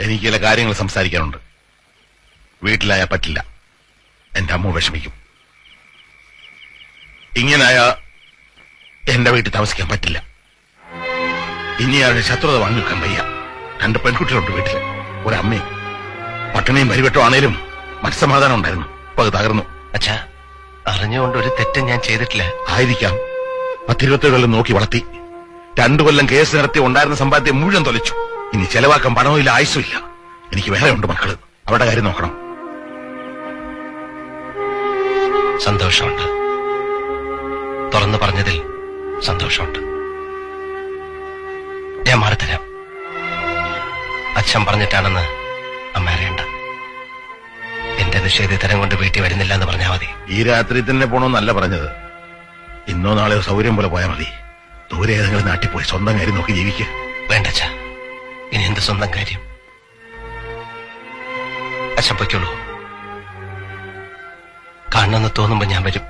എനിക്ക് ചില കാര്യങ്ങൾ സംസാരിക്കാനുണ്ട്. വീട്ടിലായാ പറ്റില്ല, എന്റെ അമ്മ വിഷമിക്കും. ഇങ്ങനായ എന്റെ വീട്ടിൽ താമസിക്കാൻ പറ്റില്ല. ഇനി അവരുടെ ശത്രുത വാങ്ങി വെക്കാൻ വയ്യ. 2 പെൺകുട്ടികളുണ്ട് വീട്ടില്, ഒരമ്മയും. പട്ടിണിയും പരിവട്ടം ആണേലും മനസ്സമാധാനം ഉണ്ടായിരുന്നു. അപ്പൊ അത് തകർന്നു. അച്ഛാ, അറിഞ്ഞുകൊണ്ട് ഒരു തെറ്റും ഞാൻ ചെയ്തിട്ടില്ല. ആയിരിക്കാം. 10-27 കൊല്ലം നോക്കി വളർത്തി. 2 കൊല്ലം കേസ് നടത്തി ഉണ്ടായിരുന്ന സമ്പാദ്യം മുഴുവൻ തൊലച്ചു. ഇനി ചെലവാക്കാൻ പണവും ഇല്ല, ആയുസും ഇല്ല. എനിക്ക് വേറെ ഉണ്ട് മക്കള്, അവരുടെ കാര്യം നോക്കണം. സന്തോഷമുണ്ട്, തുറന്നു പറഞ്ഞതിൽ സന്തോഷമുണ്ട്. ഞാൻ മാറിത്തരാം. അച്ഛൻ പറഞ്ഞിട്ടാണെന്ന് അമ്മ അറിയണ്ട. എന്റെ നിഷേധിതരം കൊണ്ട് വീട്ടിൽ വരുന്നില്ല എന്ന് പറഞ്ഞാൽ മതി. ഈ രാത്രി തന്നെ പോണോന്നല്ല പറഞ്ഞത്. ഇന്നോ നാളെയോ സൗകര്യം പോലെ പോയാൽ മതി. ദൂരെ ഏതെങ്കിലും നാട്ടിൽ പോയി സ്വന്തം കാര്യം നോക്കി ജീവിക്കുക. വേണ്ടച്ച, ഇനി എന്ത് സ്വന്തം കാര്യം? അച്ഛൻ പൊയ്ക്കോളൂ. കാണണമെന്ന് തോന്നുമ്പോ ഞാൻ വരും.